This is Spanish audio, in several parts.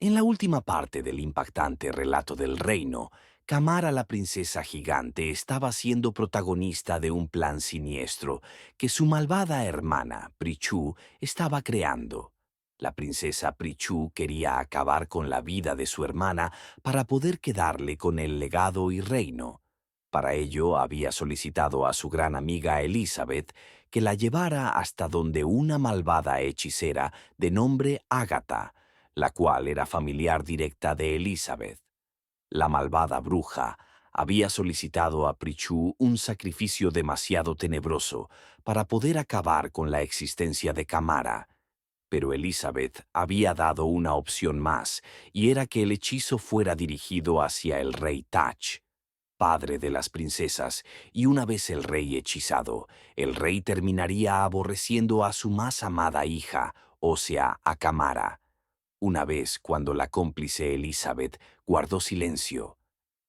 En la última parte del impactante relato del reino, Kamara la princesa gigante estaba siendo protagonista de un plan siniestro que su malvada hermana, Prichu, estaba creando. La princesa Prichu quería acabar con la vida de su hermana para poder quedarle con el legado y reino. Para ello había solicitado a su gran amiga Elizabeth que la llevara hasta donde una malvada hechicera de nombre Ágata, la cual era familiar directa de Elizabeth. La malvada bruja había solicitado a Prichu un sacrificio demasiado tenebroso para poder acabar con la existencia de Kamara, pero Elizabeth había dado una opción más, y era que el hechizo fuera dirigido hacia el rey Touch, padre de las princesas, y una vez el rey hechizado, el rey terminaría aborreciendo a su más amada hija, o sea, a Kamara. Una vez, cuando la cómplice Elizabeth guardó silencio,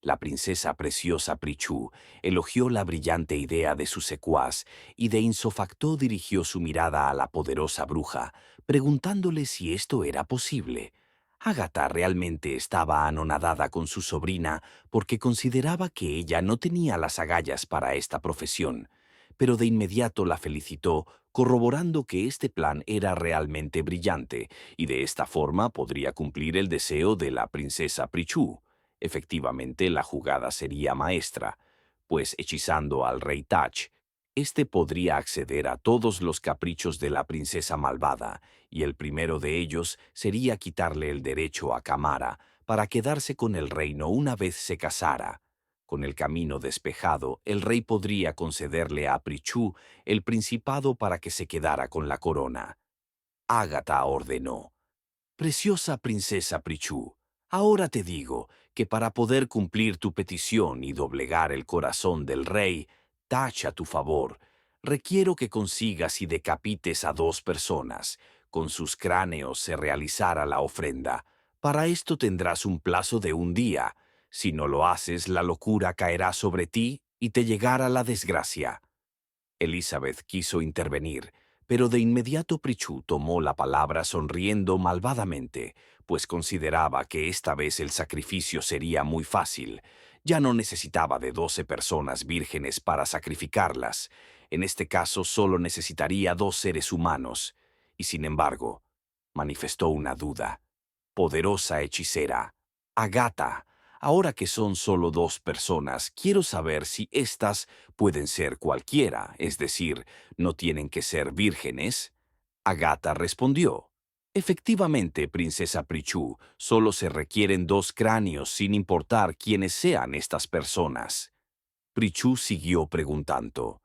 la princesa preciosa Prichu elogió la brillante idea de su secuaz y de insofacto dirigió su mirada a la poderosa bruja, preguntándole si esto era posible. Ágata realmente estaba anonadada con su sobrina porque consideraba que ella no tenía las agallas para esta profesión, pero de inmediato la felicitó, corroborando que este plan era realmente brillante y de esta forma podría cumplir el deseo de la princesa Prichu. Efectivamente, la jugada sería maestra, pues hechizando al rey Touch, éste podría acceder a todos los caprichos de la princesa malvada, y el primero de ellos sería quitarle el derecho a Kamara para quedarse con el reino una vez se casara. Con el camino despejado, el rey podría concederle a Prichu el principado para que se quedara con la corona. Ágata ordenó: «Preciosa princesa Prichu, ahora te digo que para poder cumplir tu petición y doblegar el corazón del rey, Touch a tu favor, requiero que consigas y decapites a 2 personas. Con sus cráneos se realizará la ofrenda. Para esto tendrás un plazo de un día. Si no lo haces, la locura caerá sobre ti y te llegará la desgracia». Elizabeth quiso intervenir, pero de inmediato Prichu tomó la palabra sonriendo malvadamente, pues consideraba que esta vez el sacrificio sería muy fácil. Ya no necesitaba de 12 personas vírgenes para sacrificarlas. En este caso solo necesitaría 2 seres humanos. Y sin embargo, manifestó una duda. Poderosa hechicera, Agata, ahora que son solo 2 personas, quiero saber si éstas pueden ser cualquiera, es decir, no tienen que ser vírgenes. Agata respondió: «Efectivamente, princesa Prichu, solo se requieren 2 cráneos sin importar quiénes sean estas personas». Prichu siguió preguntando: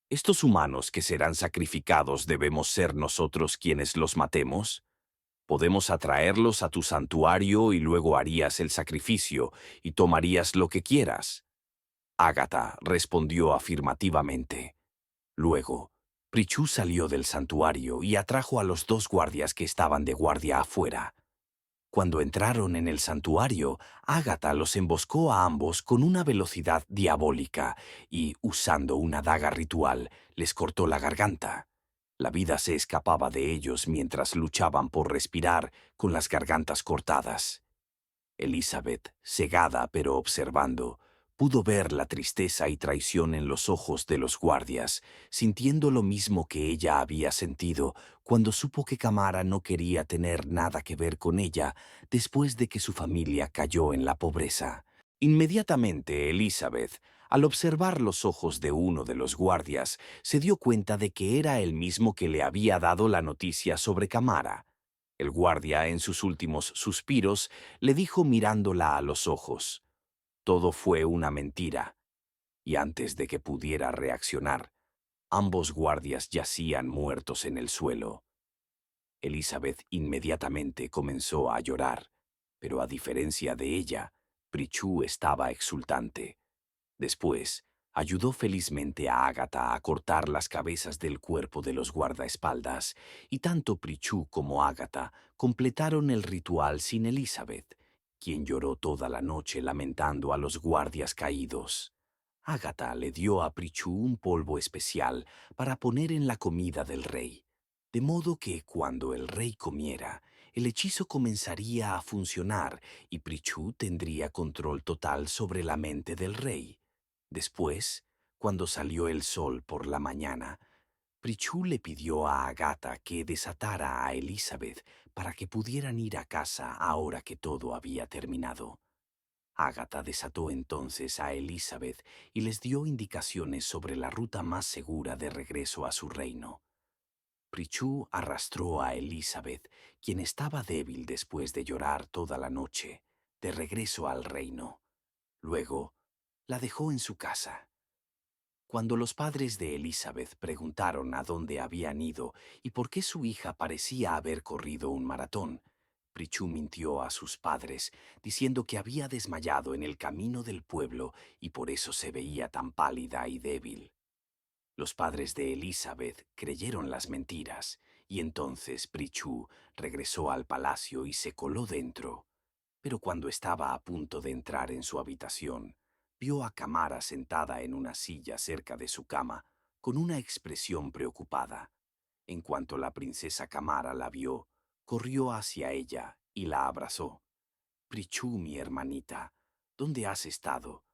«¿Estos humanos que serán sacrificados debemos ser nosotros quienes los matemos? Podemos atraerlos a tu santuario y luego harías el sacrificio y tomarías lo que quieras». Ágata respondió afirmativamente. Luego, Prichu salió del santuario y atrajo a los 2 guardias que estaban de guardia afuera. Cuando entraron en el santuario, Ágata los emboscó a ambos con una velocidad diabólica y, usando una daga ritual, les cortó la garganta. La vida se escapaba de ellos mientras luchaban por respirar con las gargantas cortadas. Elizabeth, cegada pero observando, pudo ver la tristeza y traición en los ojos de los guardias, sintiendo lo mismo que ella había sentido cuando supo que Kamara no quería tener nada que ver con ella después de que su familia cayó en la pobreza. Inmediatamente Elizabeth, al observar los ojos de uno de los guardias, se dio cuenta de que era el mismo que le había dado la noticia sobre Kamara. El guardia, en sus últimos suspiros, le dijo mirándola a los ojos: «Todo fue una mentira». Y antes de que pudiera reaccionar, ambos guardias yacían muertos en el suelo. Elizabeth inmediatamente comenzó a llorar, pero a diferencia de ella, Prichu estaba exultante. Después, ayudó felizmente a Ágata a cortar las cabezas del cuerpo de los guardaespaldas, y tanto Prichu como Ágata completaron el ritual sin Elizabeth, quien lloró toda la noche lamentando a los guardias caídos. Ágata le dio a Prichu un polvo especial para poner en la comida del rey, de modo que cuando el rey comiera, el hechizo comenzaría a funcionar y Prichu tendría control total sobre la mente del rey. Después, cuando salió el sol por la mañana, Prichu le pidió a Agatha que desatara a Elizabeth para que pudieran ir a casa ahora que todo había terminado. Agatha desató entonces a Elizabeth y les dio indicaciones sobre la ruta más segura de regreso a su reino. Prichu arrastró a Elizabeth, quien estaba débil después de llorar toda la noche, de regreso al reino. Luego, la dejó en su casa. Cuando los padres de Elizabeth preguntaron a dónde habían ido y por qué su hija parecía haber corrido un maratón, Prichu mintió a sus padres, diciendo que había desmayado en el camino del pueblo y por eso se veía tan pálida y débil. Los padres de Elizabeth creyeron las mentiras, y entonces Prichu regresó al palacio y se coló dentro. Pero cuando estaba a punto de entrar en su habitación, vio a Camara sentada en una silla cerca de su cama, con una expresión preocupada. En cuanto la princesa Camara la vio, corrió hacia ella y la abrazó. Prichu, mi hermanita, ¿dónde has estado?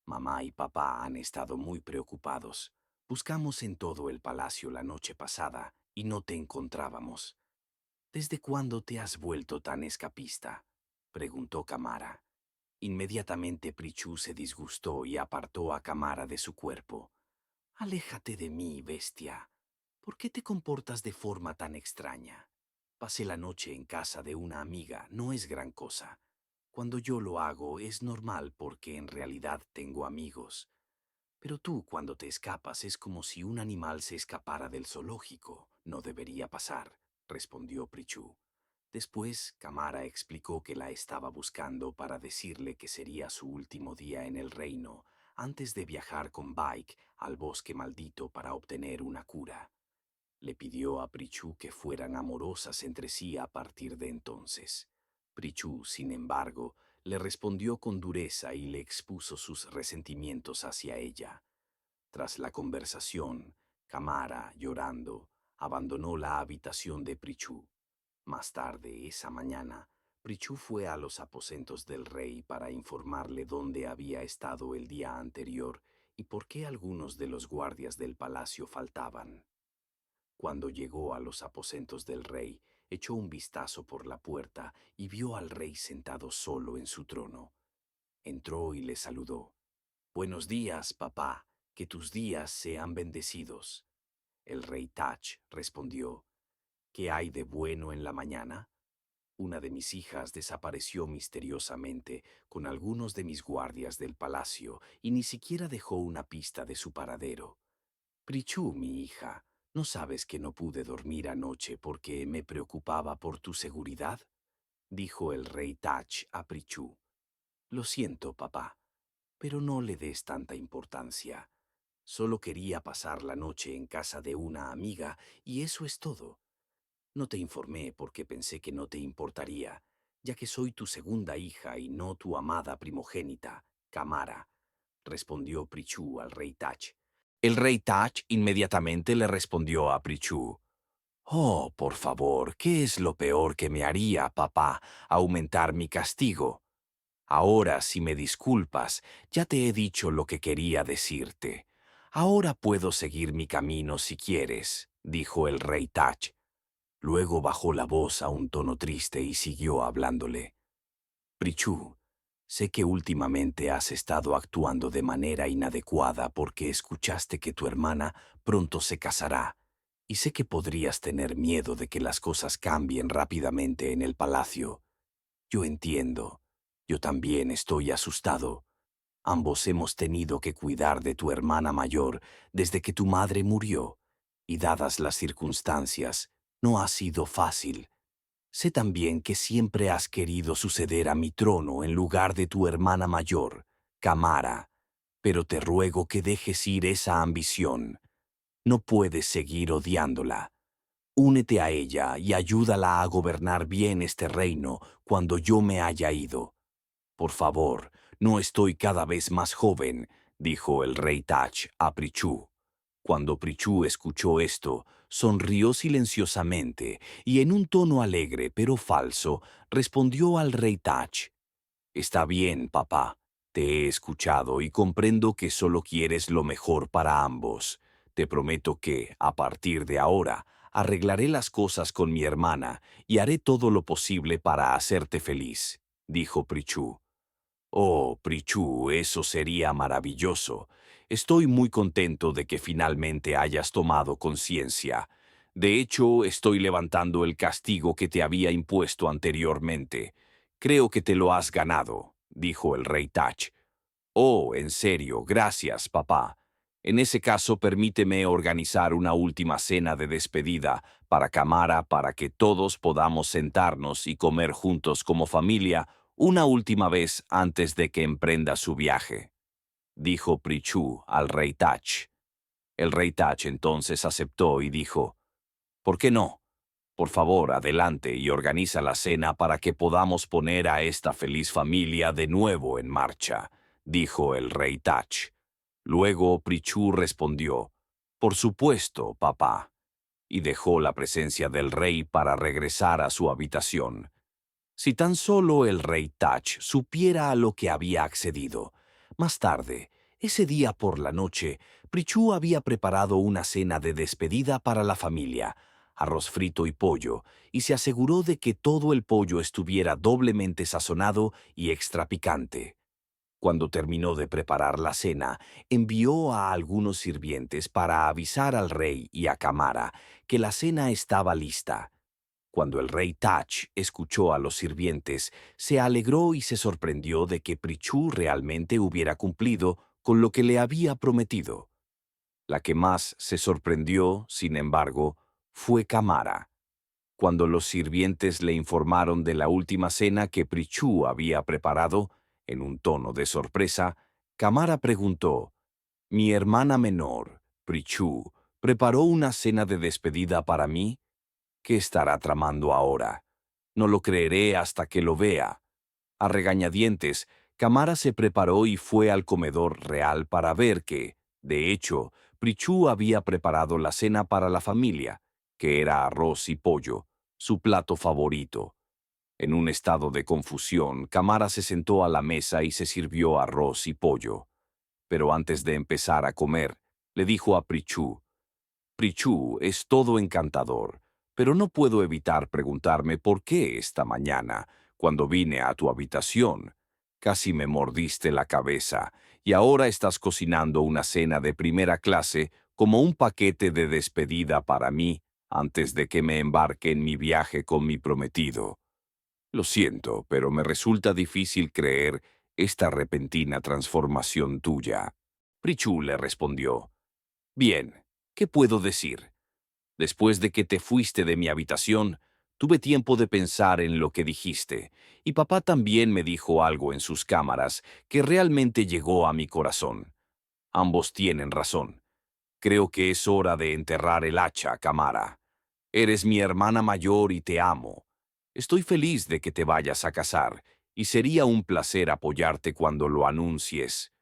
Mamá y papá han estado muy preocupados. Buscamos en todo el palacio la noche pasada y no te encontrábamos. ¿Desde cuándo te has vuelto tan escapista?, preguntó Camara. Inmediatamente Prichu se disgustó y apartó a Camara de su cuerpo. Aléjate de mí, bestia. ¿Por qué te comportas de forma tan extraña? Pasé la noche en casa de una amiga, no es gran cosa. Cuando yo lo hago es normal porque en realidad tengo amigos. Pero tú, cuando te escapas, es como si un animal se escapara del zoológico. No debería pasar, respondió Prichu. Después, Camara explicó que la estaba buscando para decirle que sería su último día en el reino, antes de viajar con Bike al bosque maldito para obtener una cura. Le pidió a Prichu que fueran amorosas entre sí a partir de entonces. Prichu, sin embargo, le respondió con dureza y le expuso sus resentimientos hacia ella. Tras la conversación, Camara, llorando, abandonó la habitación de Prichu. Más tarde, esa mañana, Prichu fue a los aposentos del rey para informarle dónde había estado el día anterior y por qué algunos de los guardias del palacio faltaban. Cuando llegó a los aposentos del rey, echó un vistazo por la puerta y vio al rey sentado solo en su trono. Entró y le saludó. «Buenos días, papá, que tus días sean bendecidos». El rey Tach respondió. «¿Qué hay de bueno en la mañana? Una de mis hijas desapareció misteriosamente con algunos de mis guardias del palacio y ni siquiera dejó una pista de su paradero. Prichu, mi hija, ¿no sabes que no pude dormir anoche porque me preocupaba por tu seguridad?», dijo el rey Tach a Prichu. «Lo siento, papá, pero no le des tanta importancia. Solo quería pasar la noche en casa de una amiga y eso es todo. No te informé porque pensé que no te importaría, ya que soy tu segunda hija y no tu amada primogénita, Camara», respondió Prichu al rey Tach. El rey Tach inmediatamente le respondió a Prichu. «Oh, por favor, ¿qué es lo peor que me haría, papá, aumentar mi castigo? Ahora, si me disculpas, ya te he dicho lo que quería decirte. Ahora puedo seguir mi camino si quieres», dijo el rey Tach. Luego bajó la voz a un tono triste y siguió hablándole. «Prichu, sé que últimamente has estado actuando de manera inadecuada porque escuchaste que tu hermana pronto se casará, y sé que podrías tener miedo de que las cosas cambien rápidamente en el palacio. Yo entiendo. Yo también estoy asustado. Ambos hemos tenido que cuidar de tu hermana mayor desde que tu madre murió, y dadas las circunstancias, no ha sido fácil. Sé también que siempre has querido suceder a mi trono en lugar de tu hermana mayor, Camara, pero te ruego que dejes ir esa ambición. No puedes seguir odiándola. Únete a ella y ayúdala a gobernar bien este reino cuando yo me haya ido. Por favor, no estoy cada vez más joven», dijo el rey Tach a Prichu. Cuando Prichu escuchó esto, sonrió silenciosamente y en un tono alegre pero falso respondió al rey Tach. Está bien, papá. Te he escuchado y comprendo que solo quieres lo mejor para ambos. Te prometo que, a partir de ahora, arreglaré las cosas con mi hermana y haré todo lo posible para hacerte feliz, dijo Prichu. Oh, Prichu, eso sería maravilloso. Estoy muy contento de que finalmente hayas tomado conciencia. De hecho, estoy levantando el castigo que te había impuesto anteriormente. Creo que te lo has ganado, dijo el rey Tach. Oh, en serio, gracias, papá. En ese caso, permíteme organizar una última cena de despedida para Kamara para que todos podamos sentarnos y comer juntos como familia una última vez antes de que emprenda su viaje, dijo Prichu al rey Tach. El rey Tach entonces aceptó y dijo, ¿por qué no? Por favor, adelante y organiza la cena para que podamos poner a esta feliz familia de nuevo en marcha, dijo el rey Tach. Luego Prichu respondió, por supuesto, papá, y dejó la presencia del rey para regresar a su habitación. Si tan solo el rey Tach supiera a lo que había accedido. Más tarde, ese día por la noche, Prichu había preparado una cena de despedida para la familia, arroz frito y pollo, y se aseguró de que todo el pollo estuviera doblemente sazonado y extra picante. Cuando terminó de preparar la cena, envió a algunos sirvientes para avisar al rey y a Kamara que la cena estaba lista. Cuando el rey Tach escuchó a los sirvientes, se alegró y se sorprendió de que Prichu realmente hubiera cumplido con lo que le había prometido. La que más se sorprendió, sin embargo, fue Kamara. Cuando los sirvientes le informaron de la última cena que Prichu había preparado, en un tono de sorpresa, Kamara preguntó, «¿Mi hermana menor, Prichu, preparó una cena de despedida para mí? ¿Qué estará tramando ahora? No lo creeré hasta que lo vea». A regañadientes, Kamara se preparó y fue al comedor real para ver que, de hecho, Prichu había preparado la cena para la familia, que era arroz y pollo, su plato favorito. En un estado de confusión, Kamara se sentó a la mesa y se sirvió arroz y pollo. Pero antes de empezar a comer, le dijo a Prichu, Prichu, es todo encantador, pero no puedo evitar preguntarme por qué esta mañana, cuando vine a tu habitación, casi me mordiste la cabeza y ahora estás cocinando una cena de primera clase como un paquete de despedida para mí antes de que me embarque en mi viaje con mi prometido. Lo siento, pero me resulta difícil creer esta repentina transformación tuya. Prichu le respondió, bien, ¿qué puedo decir? Después de que te fuiste de mi habitación, tuve tiempo de pensar en lo que dijiste, y papá también me dijo algo en sus cámaras que realmente llegó a mi corazón. Ambos tienen razón. Creo que es hora de enterrar el hacha, Kamara. Eres mi hermana mayor y te amo. Estoy feliz de que te vayas a casar, y sería un placer apoyarte cuando lo anuncies.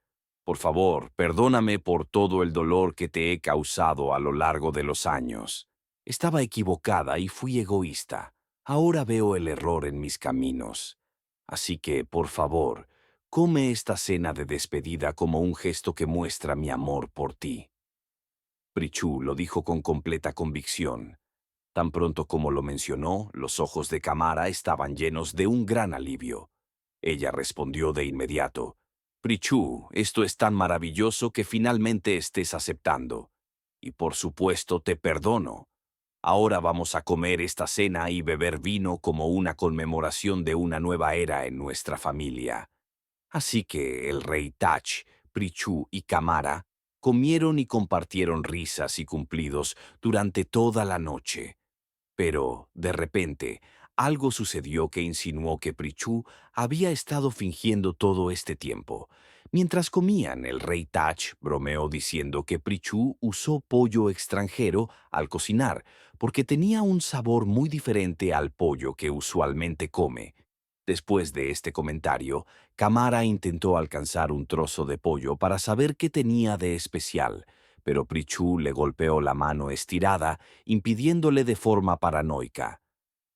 Por favor, perdóname por todo el dolor que te he causado a lo largo de los años. Estaba equivocada y fui egoísta. Ahora veo el error en mis caminos. Así que, por favor, come esta cena de despedida como un gesto que muestra mi amor por ti. Prichu lo dijo con completa convicción. Tan pronto como lo mencionó, los ojos de Kamara estaban llenos de un gran alivio. Ella respondió de inmediato, Prichu, esto es tan maravilloso que finalmente estés aceptando. Y por supuesto te perdono. Ahora vamos a comer esta cena y beber vino como una conmemoración de una nueva era en nuestra familia. Así que el rey Tach, Prichu y Kamara comieron y compartieron risas y cumplidos durante toda la noche. Pero, de repente, algo sucedió que insinuó que Prichu había estado fingiendo todo este tiempo. Mientras comían, el rey Tach bromeó diciendo que Prichu usó pollo extranjero al cocinar, porque tenía un sabor muy diferente al pollo que usualmente come. Después de este comentario, Kamara intentó alcanzar un trozo de pollo para saber qué tenía de especial, pero Prichu le golpeó la mano estirada, impidiéndole de forma paranoica.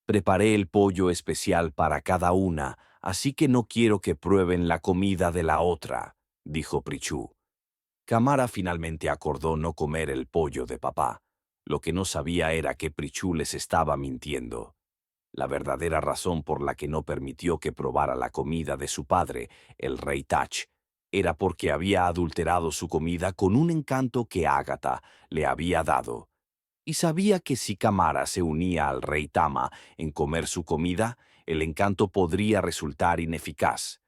Preparé el pollo especial para cada una, así que no quiero que prueben la comida de la otra, dijo Prichu. Kamara finalmente acordó no comer el pollo de papá. Lo que no sabía era que Prichu les estaba mintiendo. La verdadera razón por la que no permitió que probara la comida de su padre, el rey Tach, era porque había adulterado su comida con un encanto que Ágata le había dado. Y sabía que si Kamara se unía al rey Tama en comer su comida, el encanto podría resultar ineficaz.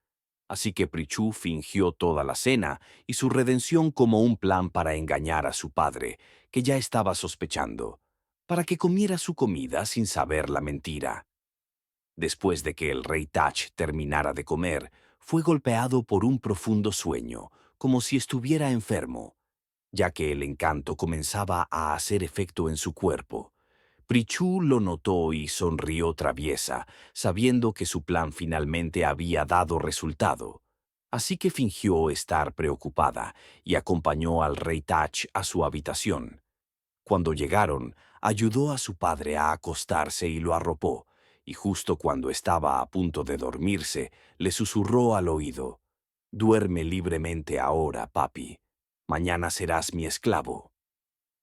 Así que Prichu fingió toda la cena y su redención como un plan para engañar a su padre, que ya estaba sospechando, para que comiera su comida sin saber la mentira. Después de que el rey Tach terminara de comer, fue golpeado por un profundo sueño, como si estuviera enfermo, ya que el encanto comenzaba a hacer efecto en su cuerpo. Prichu lo notó y sonrió traviesa, sabiendo que su plan finalmente había dado resultado. Así que fingió estar preocupada y acompañó al rey Tach a su habitación. Cuando llegaron, ayudó a su padre a acostarse y lo arropó, y justo cuando estaba a punto de dormirse, le susurró al oído: «Duerme libremente ahora, papi. Mañana serás mi esclavo».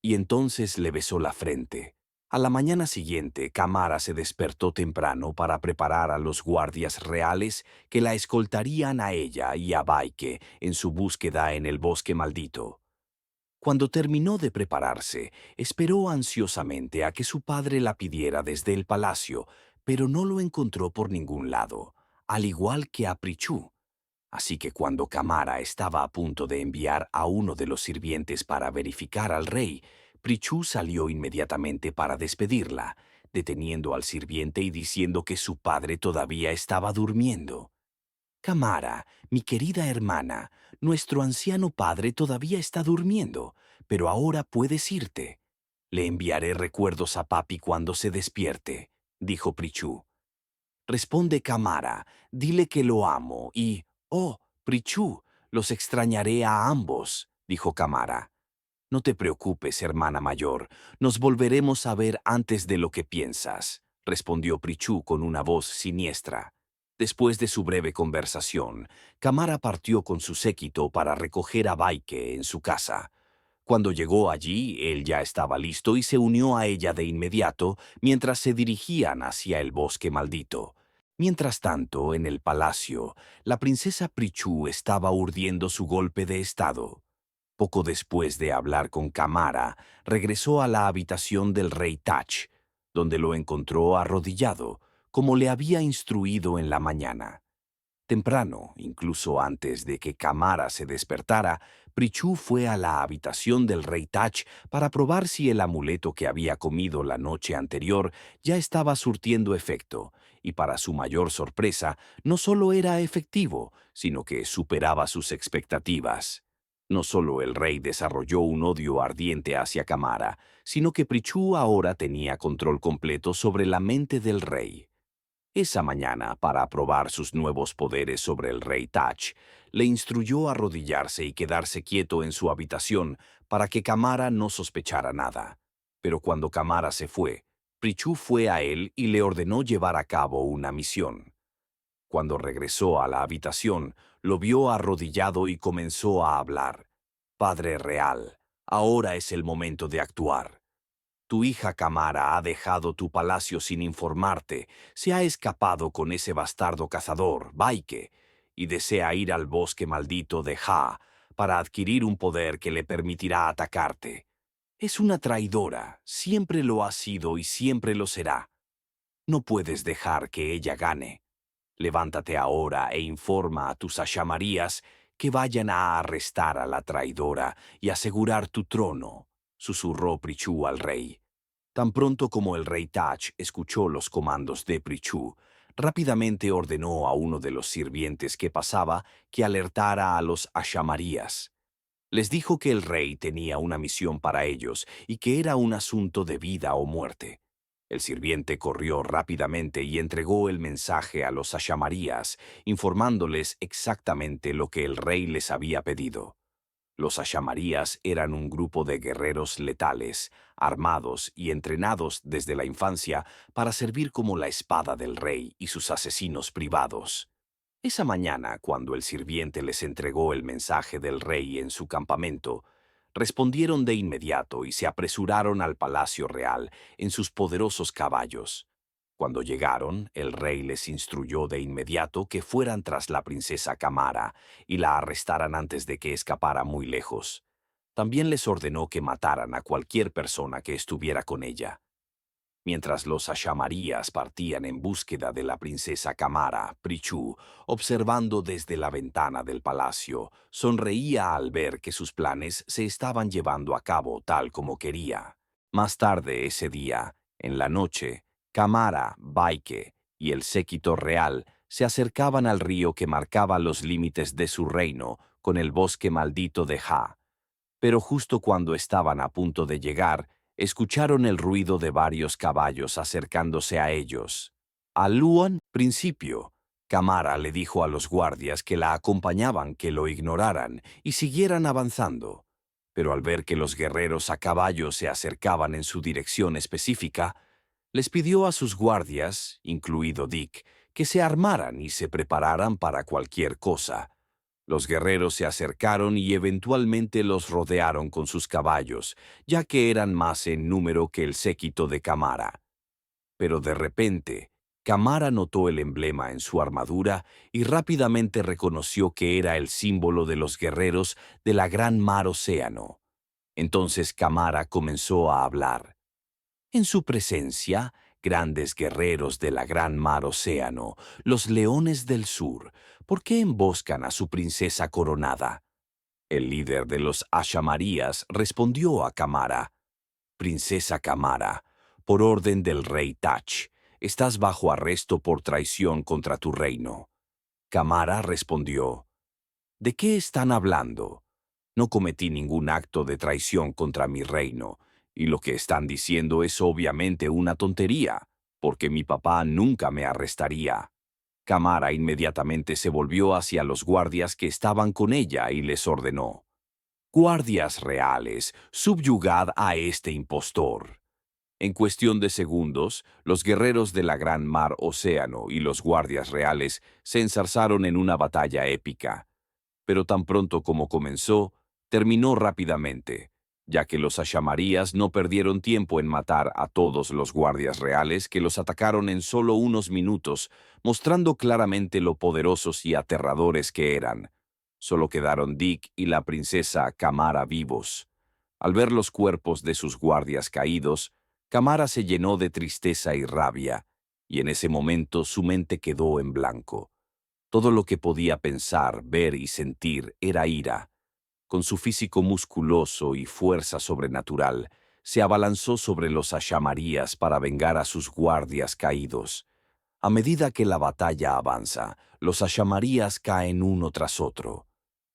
Y entonces le besó la frente. A la mañana siguiente, Kamara se despertó temprano para preparar a los guardias reales que la escoltarían a ella y a Baike en su búsqueda en el bosque maldito. Cuando terminó de prepararse, esperó ansiosamente a que su padre la pidiera desde el palacio, pero no lo encontró por ningún lado, al igual que a Prichu. Así que cuando Kamara estaba a punto de enviar a uno de los sirvientes para verificar al rey, Prichu salió inmediatamente para despedirla, deteniendo al sirviente y diciendo que su padre todavía estaba durmiendo. «Kamara, mi querida hermana, nuestro anciano padre todavía está durmiendo, pero ahora puedes irte. Le enviaré recuerdos a papi cuando se despierte», dijo Prichu. «Responde Kamara, dile que lo amo y, oh, Prichu, los extrañaré a ambos», dijo Kamara. «No te preocupes, hermana mayor, nos volveremos a ver antes de lo que piensas», respondió Prichu con una voz siniestra. Después de su breve conversación, Kamara partió con su séquito para recoger a Baike en su casa. Cuando llegó allí, él ya estaba listo y se unió a ella de inmediato mientras se dirigían hacia el bosque maldito. Mientras tanto, en el palacio, la princesa Prichu estaba urdiendo su golpe de estado. Poco después de hablar con Kamara, regresó a la habitación del rey Tach, donde lo encontró arrodillado, como le había instruido en la mañana. Temprano, incluso antes de que Kamara se despertara, Prichu fue a la habitación del rey Tach para probar si el amuleto que había comido la noche anterior ya estaba surtiendo efecto, y para su mayor sorpresa, no solo era efectivo, sino que superaba sus expectativas. No solo el rey desarrolló un odio ardiente hacia Kamara, sino que Prichu ahora tenía control completo sobre la mente del rey. Esa mañana, para probar sus nuevos poderes sobre el rey Tach, le instruyó a arrodillarse y quedarse quieto en su habitación para que Kamara no sospechara nada. Pero cuando Kamara se fue, Prichu fue a él y le ordenó llevar a cabo una misión. Cuando regresó a la habitación, lo vio arrodillado y comenzó a hablar. «Padre real, ahora es el momento de actuar. Tu hija Kamara ha dejado tu palacio sin informarte, se ha escapado con ese bastardo cazador, Baike, y desea ir al bosque maldito de Ja para adquirir un poder que le permitirá atacarte. Es una traidora, siempre lo ha sido y siempre lo será. No puedes dejar que ella gane. Levántate ahora e informa a tus ashamarías que vayan a arrestar a la traidora y asegurar tu trono», susurró Prichu al rey. Tan pronto como el rey Tach escuchó los comandos de Prichu, rápidamente ordenó a uno de los sirvientes que pasaba que alertara a los ashamarías. Les dijo que el rey tenía una misión para ellos y que era un asunto de vida o muerte. El sirviente corrió rápidamente y entregó el mensaje a los ashamarías, informándoles exactamente lo que el rey les había pedido. Los Ashamarías eran un grupo de guerreros letales, armados y entrenados desde la infancia para servir como la espada del rey y sus asesinos privados. Esa mañana, cuando el sirviente les entregó el mensaje del rey en su campamento, respondieron de inmediato y se apresuraron al palacio real en sus poderosos caballos. Cuando llegaron, el rey les instruyó de inmediato que fueran tras la princesa Camara y la arrestaran antes de que escapara muy lejos. También les ordenó que mataran a cualquier persona que estuviera con ella. Mientras los Ashamarías partían en búsqueda de la princesa Camara, Prichu, observando desde la ventana del palacio, sonreía al ver que sus planes se estaban llevando a cabo tal como quería. Más tarde ese día, en la noche, Camara, Baike y el séquito real se acercaban al río que marcaba los límites de su reino con el bosque maldito de Ja. Pero justo cuando estaban a punto de llegar, escucharon el ruido de varios caballos acercándose a ellos. Al Luan, principio, Camara le dijo a los guardias que la acompañaban que lo ignoraran y siguieran avanzando. Pero al ver que los guerreros a caballo se acercaban en su dirección específica, les pidió a sus guardias, incluido Dick, que se armaran y se prepararan para cualquier cosa. Los guerreros se acercaron y eventualmente los rodearon con sus caballos, ya que eran más en número que el séquito de Camara. Pero de repente, Camara notó el emblema en su armadura y rápidamente reconoció que era el símbolo de los guerreros de la Gran Mar Océano. Entonces Camara comenzó a hablar. En su presencia, grandes guerreros de la Gran Mar Océano, los leones del sur, ¿por qué emboscan a su princesa coronada? El líder de los Ashamarías respondió a Camara: Princesa Camara, por orden del rey Tach, estás bajo arresto por traición contra tu reino. Camara respondió: ¿De qué están hablando? No cometí ningún acto de traición contra mi reino, y lo que están diciendo es obviamente una tontería, porque mi papá nunca me arrestaría. Camara inmediatamente se volvió hacia los guardias que estaban con ella y les ordenó: Guardias reales, subyugad a este impostor. En cuestión de segundos, los guerreros de la Gran Mar Océano y los guardias reales se enzarzaron en una batalla épica. Pero tan pronto como comenzó, terminó rápidamente, ya que los Ashamarías no perdieron tiempo en matar a todos los guardias reales que los atacaron en solo unos minutos, mostrando claramente lo poderosos y aterradores que eran. Solo quedaron Dick y la princesa Camara vivos. Al ver los cuerpos de sus guardias caídos, Camara se llenó de tristeza y rabia, y en ese momento su mente quedó en blanco. Todo lo que podía pensar, ver y sentir era ira. Con su físico musculoso y fuerza sobrenatural, se abalanzó sobre los Ashamarías para vengar a sus guardias caídos. A medida que la batalla avanza, los Ashamarías caen uno tras otro.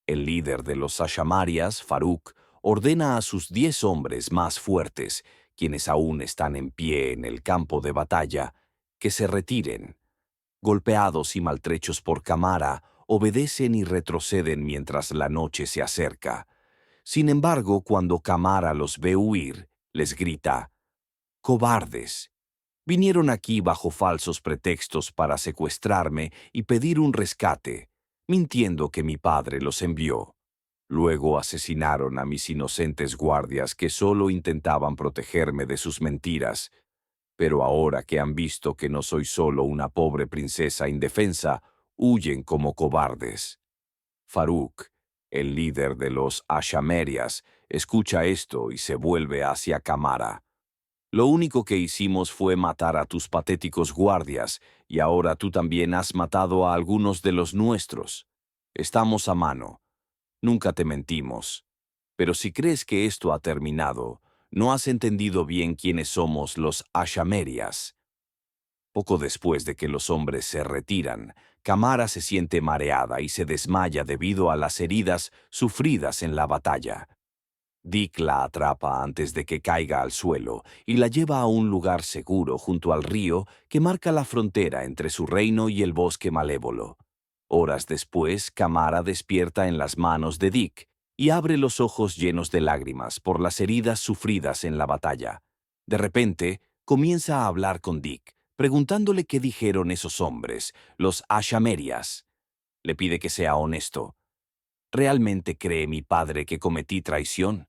El líder de los Ashamarias, Farouk, ordena a sus 10 hombres más fuertes, quienes aún están en pie en el campo de batalla, que se retiren. Golpeados y maltrechos por Camara, obedecen y retroceden mientras la noche se acerca. Sin embargo, cuando Camara los ve huir, les grita: «¡Cobardes! Vinieron aquí bajo falsos pretextos para secuestrarme y pedir un rescate, mintiendo que mi padre los envió. Luego asesinaron a mis inocentes guardias que solo intentaban protegerme de sus mentiras. Pero ahora que han visto que no soy solo una pobre princesa indefensa, huyen como cobardes». Farouk, el líder de los Ashamerias, escucha esto y se vuelve hacia Camara. «Lo único que hicimos fue matar a tus patéticos guardias, y ahora tú también has matado a algunos de los nuestros. Estamos a mano. Nunca te mentimos. Pero si crees que esto ha terminado, no has entendido bien quiénes somos los Ashamerias». Poco después de que los hombres se retiran, Camara se siente mareada y se desmaya debido a las heridas sufridas en la batalla. Dick la atrapa antes de que caiga al suelo y la lleva a un lugar seguro junto al río que marca la frontera entre su reino y el bosque malévolo. Horas después, Camara despierta en las manos de Dick, y abre los ojos llenos de lágrimas por las heridas sufridas en la batalla. De repente, comienza a hablar con Dick, preguntándole qué dijeron esos hombres, los Ashamerias. Le pide que sea honesto. ¿Realmente cree mi padre que cometí traición?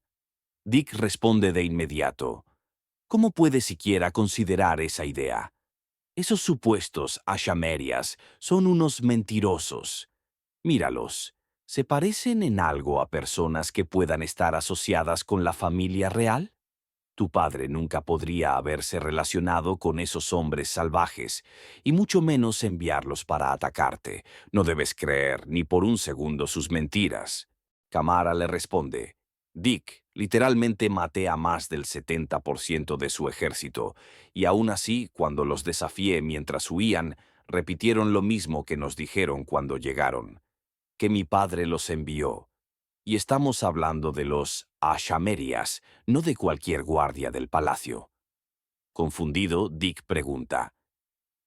Dick responde de inmediato. ¿Cómo puede siquiera considerar esa idea? Esos supuestos Ashamerias son unos mentirosos. Míralos. ¿Se parecen en algo a personas que puedan estar asociadas con la familia real? Tu padre nunca podría haberse relacionado con esos hombres salvajes, y mucho menos enviarlos para atacarte. No debes creer ni por un segundo sus mentiras. Camara le responde, Dick, literalmente maté a más del 70% de su ejército, y aún así, cuando los desafié mientras huían, repitieron lo mismo que nos dijeron cuando llegaron, que mi padre los envió. Y estamos hablando de los Ashamerias, no de cualquier guardia del palacio. Confundido, Dick pregunta,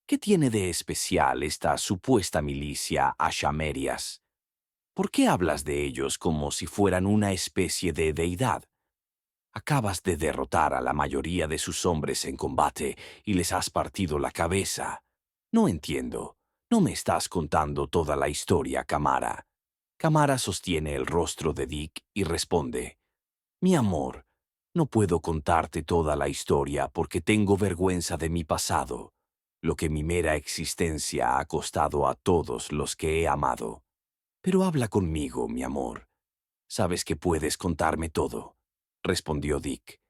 ¿qué tiene de especial esta supuesta milicia Ashamerias? ¿Por qué hablas de ellos como si fueran una especie de deidad? Acabas de derrotar a la mayoría de sus hombres en combate y les has partido la cabeza. No entiendo. No me estás contando toda la historia, Camara. Camara sostiene el rostro de Dick y responde, mi amor, no puedo contarte toda la historia porque tengo vergüenza de mi pasado, lo que mi mera existencia ha costado a todos los que he amado. Pero habla conmigo, mi amor. Sabes que puedes contarme todo, respondió Dick.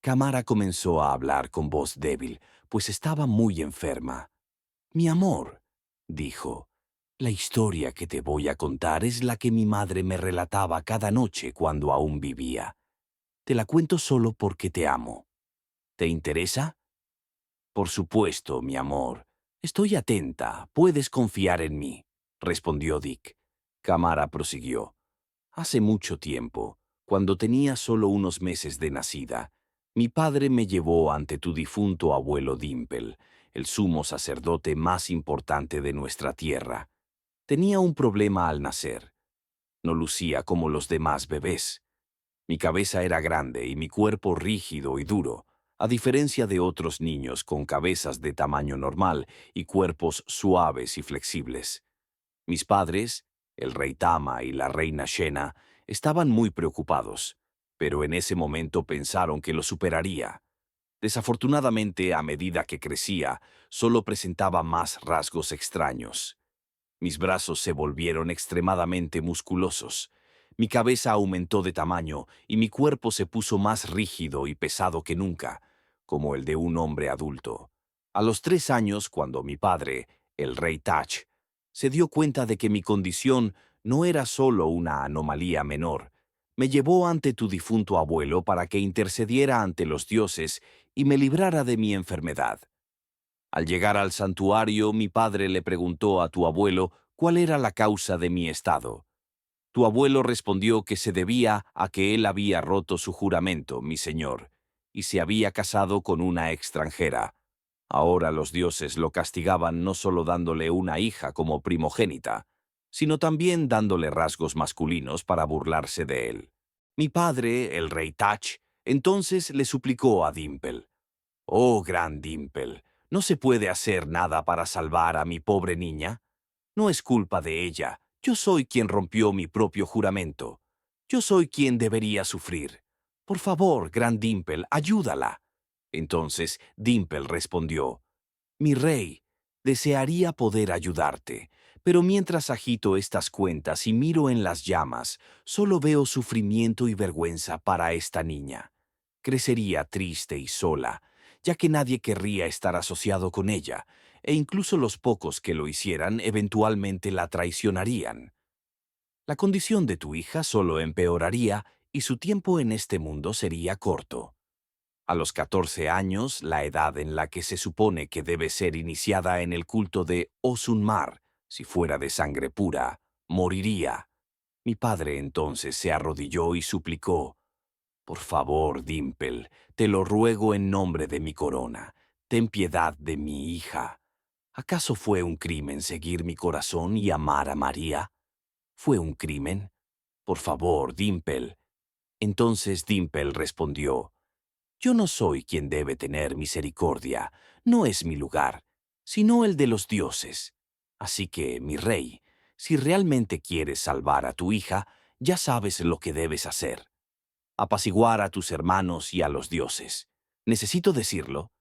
Camara comenzó a hablar con voz débil, pues estaba muy enferma. Mi amor, dijo, la historia que te voy a contar es la que mi madre me relataba cada noche cuando aún vivía. Te la cuento solo porque te amo. ¿Te interesa? Por supuesto, mi amor. Estoy atenta. Puedes confiar en mí, respondió Dick. Camara prosiguió. Hace mucho tiempo, cuando tenía solo unos meses de nacida, mi padre me llevó ante tu difunto abuelo Dimple, el sumo sacerdote más importante de nuestra tierra. Tenía un problema al nacer. No lucía como los demás bebés. Mi cabeza era grande y mi cuerpo rígido y duro, a diferencia de otros niños con cabezas de tamaño normal y cuerpos suaves y flexibles. Mis padres, el rey Tama y la reina Shena, estaban muy preocupados, pero en ese momento pensaron que lo superaría. Desafortunadamente, a medida que crecía, solo presentaba más rasgos extraños. Mis brazos se volvieron extremadamente musculosos. Mi cabeza aumentó de tamaño y mi cuerpo se puso más rígido y pesado que nunca, como el de un hombre adulto. A los 3 años, cuando mi padre, el rey Tach, se dio cuenta de que mi condición no era solo una anomalía menor, me llevó ante tu difunto abuelo para que intercediera ante los dioses y me librara de mi enfermedad. Al llegar al santuario, mi padre le preguntó a tu abuelo cuál era la causa de mi estado. Tu abuelo respondió que se debía a que él había roto su juramento, mi señor, y se había casado con una extranjera. Ahora los dioses lo castigaban no solo dándole una hija como primogénita, sino también dándole rasgos masculinos para burlarse de él. Mi padre, el rey Tach, entonces le suplicó a Dimple, oh, gran Dimple, ¿no se puede hacer nada para salvar a mi pobre niña? No es culpa de ella. Yo soy quien rompió mi propio juramento. Yo soy quien debería sufrir. Por favor, gran Dimple, ayúdala. Entonces Dimple respondió, mi rey, desearía poder ayudarte, pero mientras agito estas cuentas y miro en las llamas, solo veo sufrimiento y vergüenza para esta niña. Crecería triste y sola, ya que nadie querría estar asociado con ella, e incluso los pocos que lo hicieran eventualmente la traicionarían. La condición de tu hija solo empeoraría y su tiempo en este mundo sería corto. A los 14 años, la edad en la que se supone que debe ser iniciada en el culto de Osunmar, si fuera de sangre pura, moriría. Mi padre entonces se arrodilló y suplicó, por favor, Dimple, te lo ruego en nombre de mi corona, ten piedad de mi hija. ¿Acaso fue un crimen seguir mi corazón y amar a María? ¿Fue un crimen? Por favor, Dimple. Entonces Dimple respondió, yo no soy quien debe tener misericordia, no es mi lugar, sino el de los dioses. Así que, mi rey, si realmente quieres salvar a tu hija, ya sabes lo que debes hacer. Apaciguar a tus hermanos y a los dioses. ¿Necesito decirlo?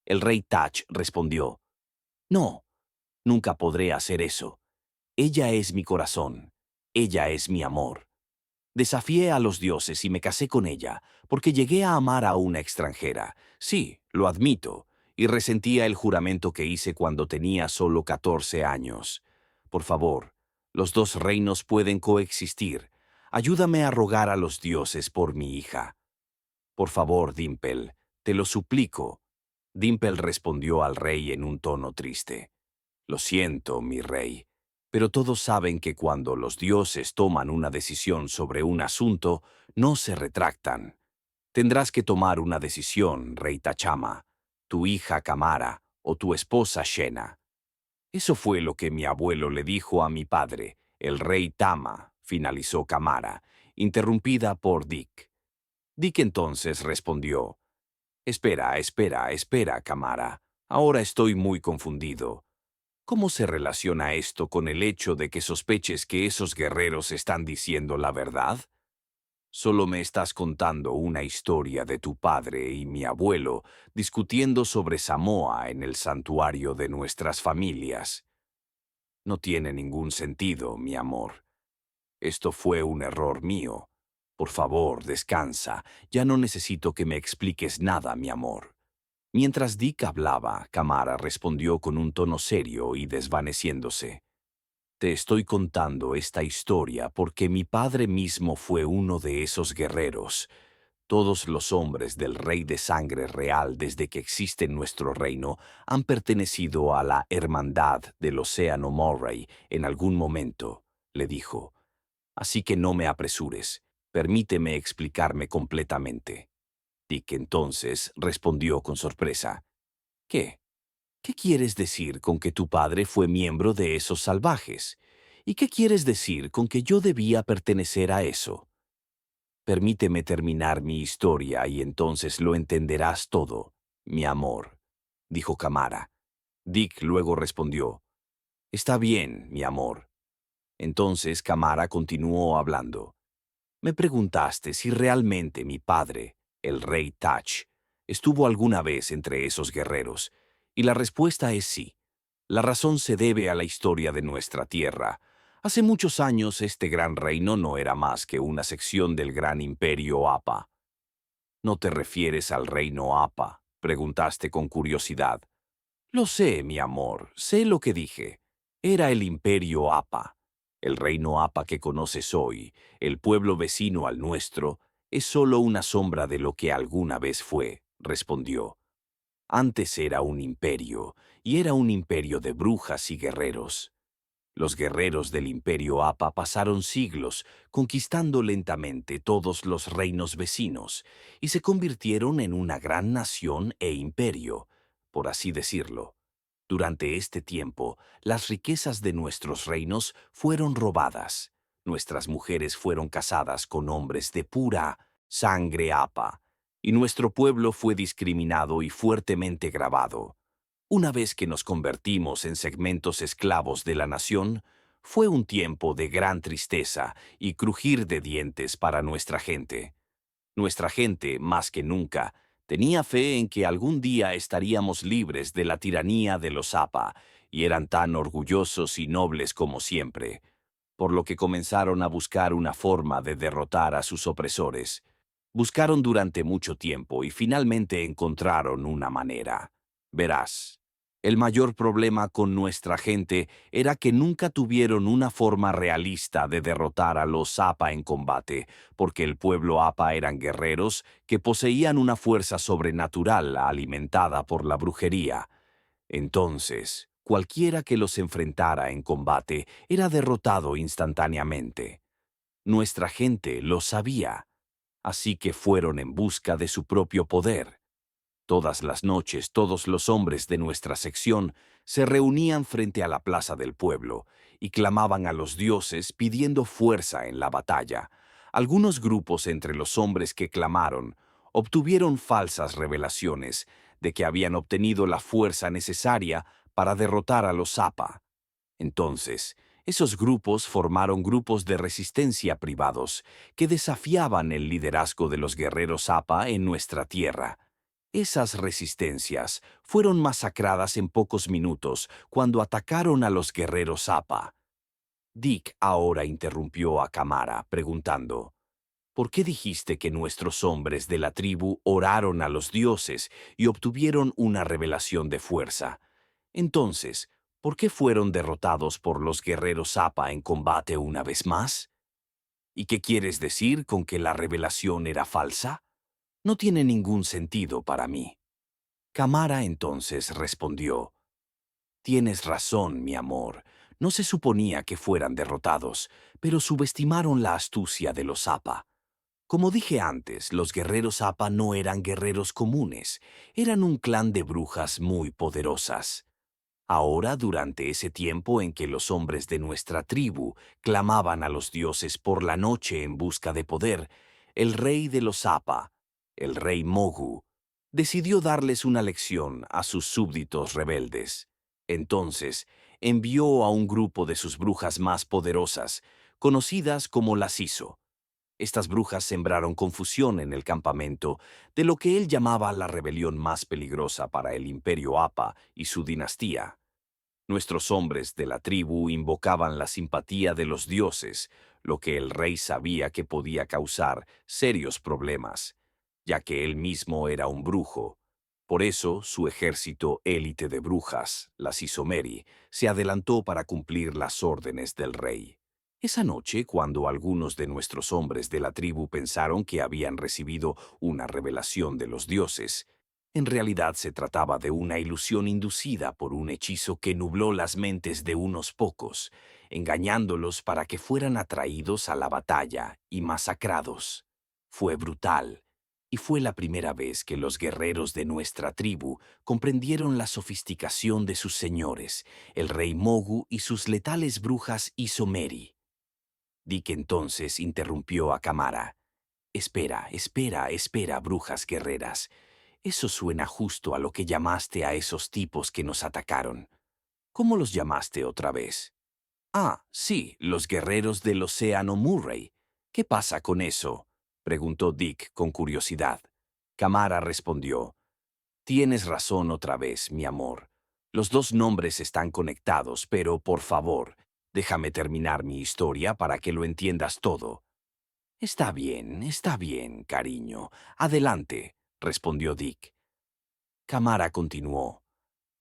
El rey Tach respondió, no, nunca podré hacer eso. Ella es mi corazón, ella es mi amor. Desafié a los dioses y me casé con ella, porque llegué a amar a una extranjera. Sí, lo admito, y resentía el juramento que hice cuando tenía solo 14 años. Por favor, los dos reinos pueden coexistir. Ayúdame a rogar a los dioses por mi hija. Por favor, Dimple, te lo suplico. Dimple respondió al rey en un tono triste. Lo siento, mi rey, pero todos saben que cuando los dioses toman una decisión sobre un asunto, no se retractan. Tendrás que tomar una decisión, rey Tachama, tu hija Kamara o tu esposa Shena. Eso fue lo que mi abuelo le dijo a mi padre, el rey Tama, finalizó Kamara, interrumpida por Dick. Dick entonces respondió, espera, Kamara, ahora estoy muy confundido. ¿Cómo se relaciona esto con el hecho de que sospeches que esos guerreros están diciendo la verdad? Solo me estás contando una historia de tu padre y mi abuelo discutiendo sobre Samoa en el santuario de nuestras familias. No tiene ningún sentido, mi amor. Esto fue un error mío. Por favor, descansa. Ya no necesito que me expliques nada, mi amor. Mientras Dick hablaba, Kamara respondió con un tono serio y desvaneciéndose. Te estoy contando esta historia porque mi padre mismo fue uno de esos guerreros. Todos los hombres del Rey de Sangre Real desde que existe nuestro reino han pertenecido a la Hermandad del Océano Moray en algún momento, le dijo. Así que no me apresures, permíteme explicarme completamente. Dick entonces respondió con sorpresa. ¿Qué? ¿Qué quieres decir con que tu padre fue miembro de esos salvajes? ¿Y qué quieres decir con que yo debía pertenecer a eso? Permíteme terminar mi historia y entonces lo entenderás todo, mi amor, dijo Kamara. Dick luego respondió, está bien, mi amor. Entonces Kamara continuó hablando. Me preguntaste si realmente mi padre, el rey Tach, estuvo alguna vez entre esos guerreros, y la respuesta es sí. La razón se debe a la historia de nuestra tierra. Hace muchos años este gran reino no era más que una sección del gran imperio Apa. ¿No te refieres al reino Apa?, preguntaste con curiosidad. Lo sé, mi amor, sé lo que dije. Era el imperio Apa. El reino Apa que conoces hoy, el pueblo vecino al nuestro, es solo una sombra de lo que alguna vez fue, respondió. Antes era un imperio, y era un imperio de brujas y guerreros. Los guerreros del imperio Apa pasaron siglos conquistando lentamente todos los reinos vecinos y se convirtieron en una gran nación e imperio, por así decirlo. Durante este tiempo, las riquezas de nuestros reinos fueron robadas. Nuestras mujeres fueron casadas con hombres de pura sangre Apa, y nuestro pueblo fue discriminado y fuertemente grabado. Una vez que nos convertimos en segmentos esclavos de la nación, fue un tiempo de gran tristeza y crujir de dientes para nuestra gente. Nuestra gente, más que nunca, tenía fe en que algún día estaríamos libres de la tiranía de los Apa, y eran tan orgullosos y nobles como siempre, por lo que comenzaron a buscar una forma de derrotar a sus opresores. Buscaron durante mucho tiempo y finalmente encontraron una manera. Verás, el mayor problema con nuestra gente era que nunca tuvieron una forma realista de derrotar a los Apa en combate, porque el pueblo Apa eran guerreros que poseían una fuerza sobrenatural alimentada por la brujería. Entonces, cualquiera que los enfrentara en combate era derrotado instantáneamente. Nuestra gente lo sabía, así que fueron en busca de su propio poder. Todas las noches todos los hombres de nuestra sección se reunían frente a la plaza del pueblo y clamaban a los dioses pidiendo fuerza en la batalla. Algunos grupos entre los hombres que clamaron obtuvieron falsas revelaciones de que habían obtenido la fuerza necesaria para derrotar a los Zappa. Entonces, esos grupos formaron grupos de resistencia privados que desafiaban el liderazgo de los guerreros Zappa en nuestra tierra. Esas resistencias fueron masacradas en pocos minutos cuando atacaron a los guerreros Zappa. Dick ahora interrumpió a Kamara, preguntando: ¿por qué dijiste que nuestros hombres de la tribu oraron a los dioses y obtuvieron una revelación de fuerza? Entonces, ¿por qué fueron derrotados por los guerreros Zappa en combate una vez más? ¿Y qué quieres decir con que la revelación era falsa? No tiene ningún sentido para mí. Kamara entonces respondió: tienes razón, mi amor. No se suponía que fueran derrotados, pero subestimaron la astucia de los Zappa. Como dije antes, los guerreros Zappa no eran guerreros comunes, eran un clan de brujas muy poderosas. Ahora, durante ese tiempo en que los hombres de nuestra tribu clamaban a los dioses por la noche en busca de poder, el rey de los Zappa, el rey Mogu, decidió darles una lección a sus súbditos rebeldes. Entonces, envió a un grupo de sus brujas más poderosas, conocidas como las Iso. Estas brujas sembraron confusión en el campamento de lo que él llamaba la rebelión más peligrosa para el imperio Appa y su dinastía. Nuestros hombres de la tribu invocaban la simpatía de los dioses, lo que el rey sabía que podía causar serios problemas, ya que él mismo era un brujo. Por eso, su ejército élite de brujas, las Isomeri, se adelantó para cumplir las órdenes del rey. Esa noche, cuando algunos de nuestros hombres de la tribu pensaron que habían recibido una revelación de los dioses, en realidad se trataba de una ilusión inducida por un hechizo que nubló las mentes de unos pocos, engañándolos para que fueran atraídos a la batalla y masacrados. Fue brutal, y fue la primera vez que los guerreros de nuestra tribu comprendieron la sofisticación de sus señores, el rey Mogu y sus letales brujas Isomeri. Dick entonces interrumpió a Kamara. Espera, espera, espera, brujas guerreras. Eso suena justo a lo que llamaste a esos tipos que nos atacaron. ¿Cómo los llamaste otra vez? Ah, sí, los guerreros del Océano Murray. ¿Qué pasa con eso?, preguntó Dick con curiosidad. Kamara respondió: tienes razón otra vez, mi amor. Los dos nombres están conectados, pero, por favor, déjame terminar mi historia para que lo entiendas todo. Está bien, cariño. Adelante, respondió Dick. Kamara continuó: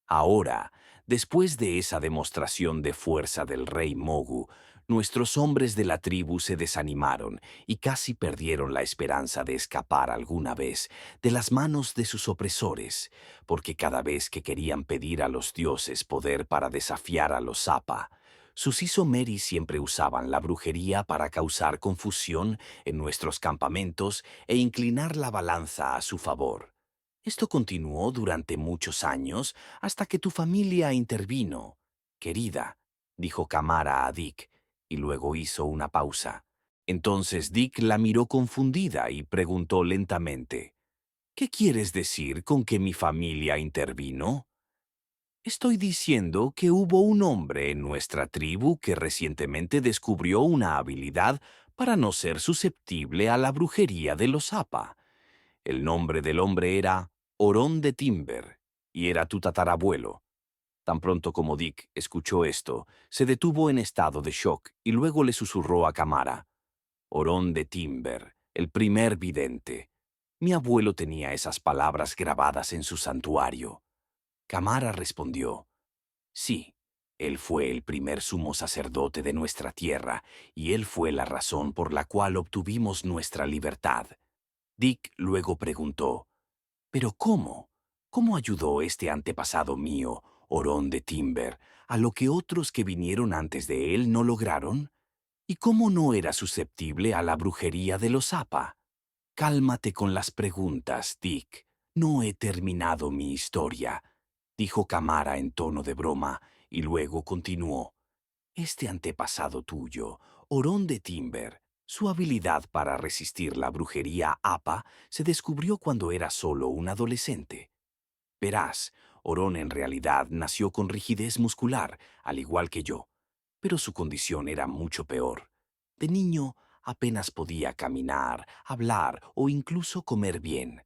ahora, después de esa demostración de fuerza del rey Mogu, nuestros hombres de la tribu se desanimaron y casi perdieron la esperanza de escapar alguna vez de las manos de sus opresores, porque cada vez que querían pedir a los dioses poder para desafiar a los Zappa, sus Isomeri siempre usaban la brujería para causar confusión en nuestros campamentos e inclinar la balanza a su favor. Esto continuó durante muchos años hasta que tu familia intervino. Querida, dijo Kamara a Dick, y luego hizo una pausa. Entonces Dick la miró confundida y preguntó lentamente: ¿qué quieres decir con que mi familia intervino? Estoy diciendo que hubo un hombre en nuestra tribu que recientemente descubrió una habilidad para no ser susceptible a la brujería de los Zappa. El nombre del hombre era Orón de Timber, y era tu tatarabuelo. Tan pronto como Dick escuchó esto, se detuvo en estado de shock y luego le susurró a Kamara: Orón de Timber, el primer vidente. Mi abuelo tenía esas palabras grabadas en su santuario. Kamara respondió: sí, él fue el primer sumo sacerdote de nuestra tierra, y él fue la razón por la cual obtuvimos nuestra libertad. Dick luego preguntó: ¿pero cómo? ¿Cómo ayudó este antepasado mío, Orón de Timber, a lo que otros que vinieron antes de él no lograron? ¿Y cómo no era susceptible a la brujería de los Zappa? Cálmate con las preguntas, Dick. No he terminado mi historia, dijo Kamara en tono de broma, y luego continuó: Este antepasado tuyo, Orón de Timber, su habilidad para resistir la brujería APA se descubrió cuando era solo un adolescente. Verás, Orón en realidad nació con rigidez muscular, al igual que yo, pero su condición era mucho peor. De niño apenas podía caminar, hablar o incluso comer bien.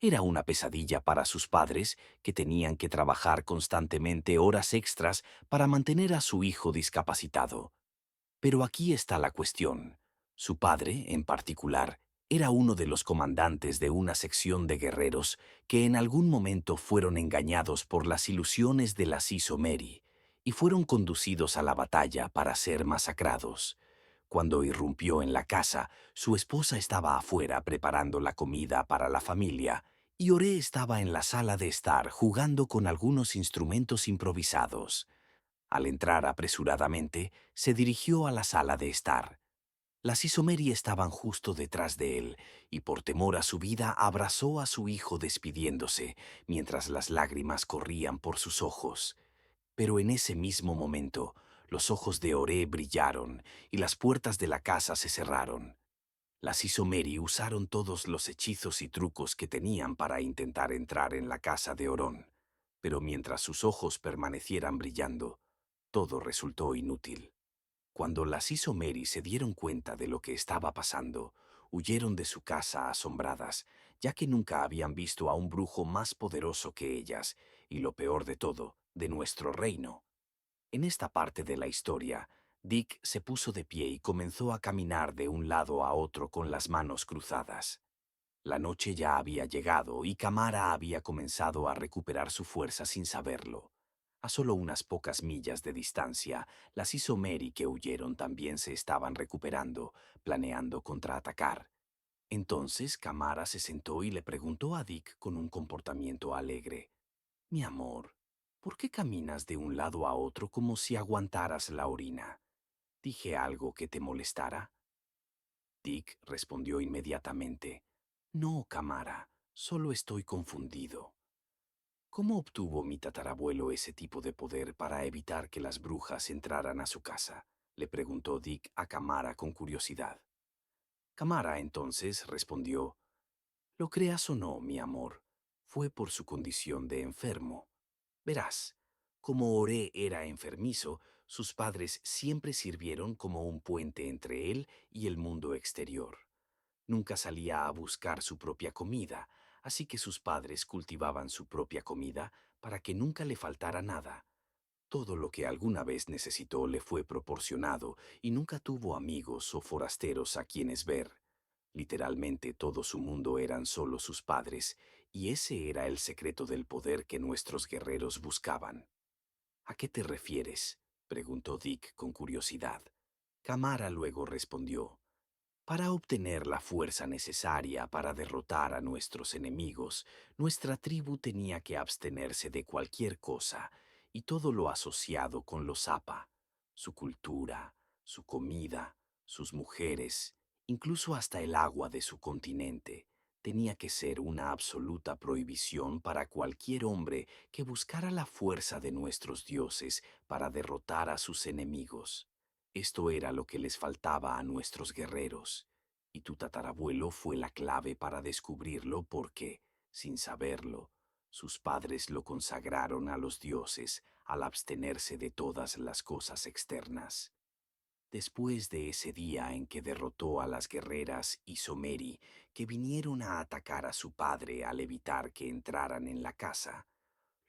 Era una pesadilla para sus padres, que tenían que trabajar constantemente horas extras para mantener a su hijo discapacitado. Pero aquí está la cuestión. Su padre, en particular, era uno de los comandantes de una sección de guerreros que en algún momento fueron engañados por las ilusiones de la Mary y fueron conducidos a la batalla para ser masacrados. Cuando irrumpió en la casa, su esposa estaba afuera preparando la comida para la familia y Oré estaba en la sala de estar jugando con algunos instrumentos improvisados. Al entrar apresuradamente, se dirigió a la sala de estar. Las Isomeri estaban justo detrás de él, y por temor a su vida abrazó a su hijo despidiéndose, mientras las lágrimas corrían por sus ojos. Pero en ese mismo momento, los ojos de Oré brillaron y las puertas de la casa se cerraron. Las Isomeri usaron todos los hechizos y trucos que tenían para intentar entrar en la casa de Orón, pero mientras sus ojos permanecieran brillando, todo resultó inútil. Cuando las Isomeri se dieron cuenta de lo que estaba pasando, huyeron de su casa asombradas, ya que nunca habían visto a un brujo más poderoso que ellas, y lo peor de todo, de nuestro reino. En esta parte de la historia, Dick se puso de pie y comenzó a caminar de un lado a otro con las manos cruzadas. La noche ya había llegado y Kamara había comenzado a recuperar su fuerza sin saberlo. A solo unas pocas millas de distancia, las Isomeri que huyeron también se estaban recuperando, planeando contraatacar. Entonces Kamara se sentó y le preguntó a Dick con un comportamiento alegre: Mi amor, ¿por qué caminas de un lado a otro como si aguantaras la orina? ¿Dije algo que te molestara? Dick respondió inmediatamente: No, Kamara, solo estoy confundido. ¿Cómo obtuvo mi tatarabuelo ese tipo de poder para evitar que las brujas entraran a su casa? Le preguntó Dick a Kamara con curiosidad. Kamara entonces respondió: Lo creas o no, mi amor, fue por su condición de enfermo. Verás, como Oré era enfermizo, sus padres siempre sirvieron como un puente entre él y el mundo exterior. Nunca salía a buscar su propia comida, así que sus padres cultivaban su propia comida para que nunca le faltara nada. Todo lo que alguna vez necesitó le fue proporcionado y nunca tuvo amigos o forasteros a quienes ver. Literalmente todo su mundo eran solo sus padres, y ese era el secreto del poder que nuestros guerreros buscaban. ¿A qué te refieres?, preguntó Dick con curiosidad. Kamara luego respondió: Para obtener la fuerza necesaria para derrotar a nuestros enemigos, nuestra tribu tenía que abstenerse de cualquier cosa y todo lo asociado con los Zappa: su cultura, su comida, sus mujeres, incluso hasta el agua de su continente. Tenía que ser una absoluta prohibición para cualquier hombre que buscara la fuerza de nuestros dioses para derrotar a sus enemigos. Esto era lo que les faltaba a nuestros guerreros, y tu tatarabuelo fue la clave para descubrirlo porque, sin saberlo, sus padres lo consagraron a los dioses al abstenerse de todas las cosas externas. Después de ese día en que derrotó a las guerreras Isomeri que vinieron a atacar a su padre al evitar que entraran en la casa,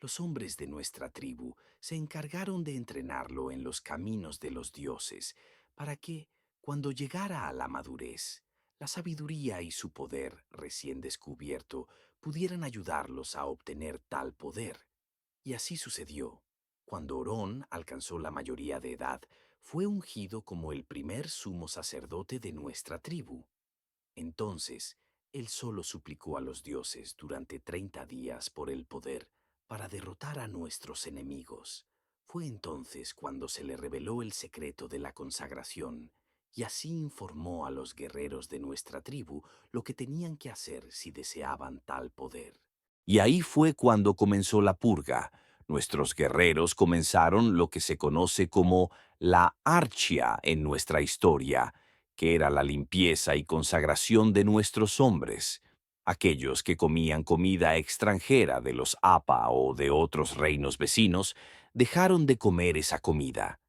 los hombres de nuestra tribu se encargaron de entrenarlo en los caminos de los dioses, para que, cuando llegara a la madurez, la sabiduría y su poder recién descubierto pudieran ayudarlos a obtener tal poder. Y así sucedió. Cuando Orón alcanzó la mayoría de edad, fue ungido como el primer sumo sacerdote de nuestra tribu. Entonces, él solo suplicó a los dioses durante 30 días por el poder para derrotar a nuestros enemigos. Fue entonces cuando se le reveló el secreto de la consagración, y así informó a los guerreros de nuestra tribu lo que tenían que hacer si deseaban tal poder. Y ahí fue cuando comenzó la purga. Nuestros guerreros comenzaron lo que se conoce como la archia en nuestra historia, que era la limpieza y consagración de nuestros hombres. Aquellos que comían comida extranjera de los Apa o de otros reinos vecinos dejaron de comer esa comida.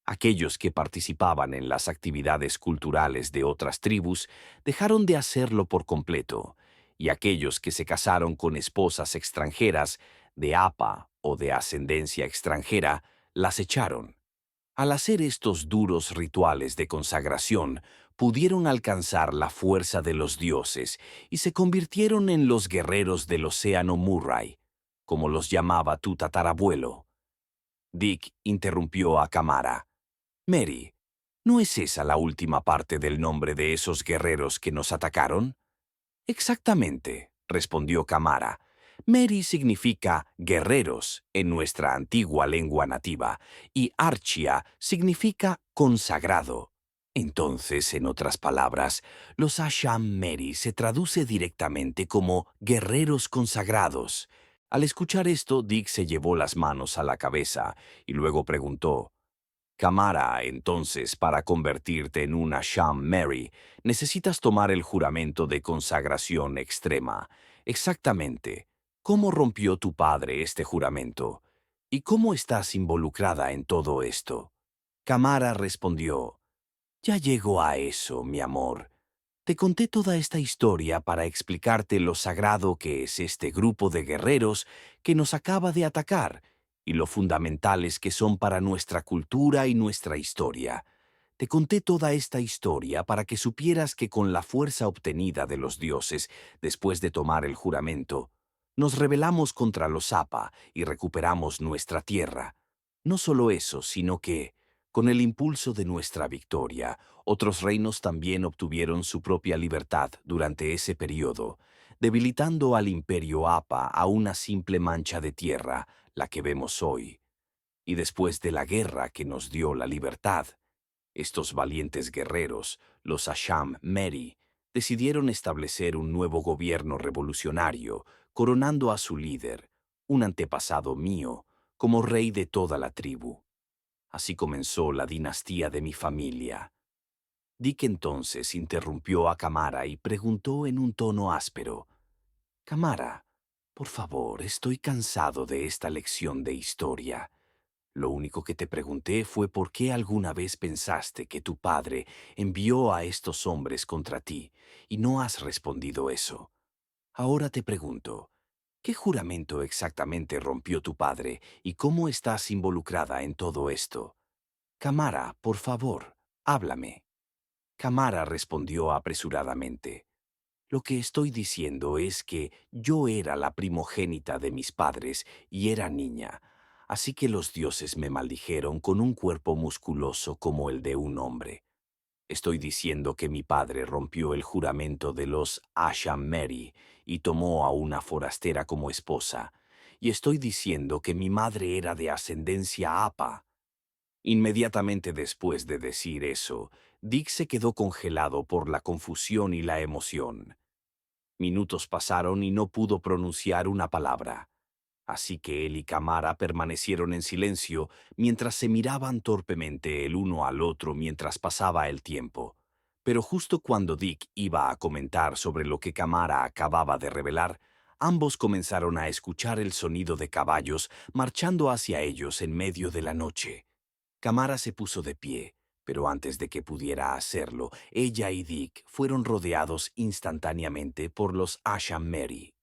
Aquellos que participaban en las actividades culturales de otras tribus dejaron de hacerlo por completo, y aquellos que se casaron con esposas extranjeras de APA o de ascendencia extranjera las echaron. Al hacer estos duros rituales de consagración, pudieron alcanzar la fuerza de los dioses y se convirtieron en los guerreros del océano Murray, como los llamaba tu tatarabuelo. Dick interrumpió a Kamara. Mary, ¿no es esa la última parte del nombre de esos guerreros que nos atacaron? Exactamente, respondió Kamara. Meri significa guerreros en nuestra antigua lengua nativa y Archia significa consagrado. Entonces, en otras palabras, los Asham Meri se traduce directamente como guerreros consagrados. Al escuchar esto, Dick se llevó las manos a la cabeza y luego preguntó: Kamara, entonces, para convertirte en una Asham Mary, necesitas tomar el juramento de consagración extrema. Exactamente. ¿Cómo rompió tu padre este juramento? ¿Y cómo estás involucrada en todo esto? Kamara respondió: Ya llego a eso, mi amor. Te conté toda esta historia para explicarte lo sagrado que es este grupo de guerreros que nos acaba de atacar y lo fundamentales que son para nuestra cultura y nuestra historia. Te conté toda esta historia para que supieras que con la fuerza obtenida de los dioses después de tomar el juramento, nos rebelamos contra los Apa y recuperamos nuestra tierra. No solo eso, sino que, con el impulso de nuestra victoria, otros reinos también obtuvieron su propia libertad durante ese periodo, debilitando al imperio Apa a una simple mancha de tierra, la que vemos hoy. Y después de la guerra que nos dio la libertad, estos valientes guerreros, los Asham Meri, decidieron establecer un nuevo gobierno revolucionario, coronando a su líder, un antepasado mío, como rey de toda la tribu. Así comenzó la dinastía de mi familia. Dick entonces interrumpió a Kamara y preguntó en un tono áspero: Kamara, por favor, estoy cansado de esta lección de historia. Lo único que te pregunté fue por qué alguna vez pensaste que tu padre envió a estos hombres contra ti, y no has respondido eso. Ahora te pregunto, ¿qué juramento exactamente rompió tu padre y cómo estás involucrada en todo esto? Kamara, por favor, háblame. Kamara respondió apresuradamente: Lo que estoy diciendo es que yo era la primogénita de mis padres y era niña, así que los dioses me maldijeron con un cuerpo musculoso como el de un hombre. Estoy diciendo que mi padre rompió el juramento de los Asham Meri y tomó a una forastera como esposa, y estoy diciendo que mi madre era de ascendencia Apa. Inmediatamente después de decir eso, Dick se quedó congelado por la confusión y la emoción. Minutos pasaron y no pudo pronunciar una palabra. Así que él y Kamara permanecieron en silencio mientras se miraban torpemente el uno al otro mientras pasaba el tiempo. Pero justo cuando Dick iba a comentar sobre lo que Kamara acababa de revelar, ambos comenzaron a escuchar el sonido de caballos marchando hacia ellos en medio de la noche. Kamara se puso de pie, pero antes de que pudiera hacerlo, ella y Dick fueron rodeados instantáneamente por los Asham Meri.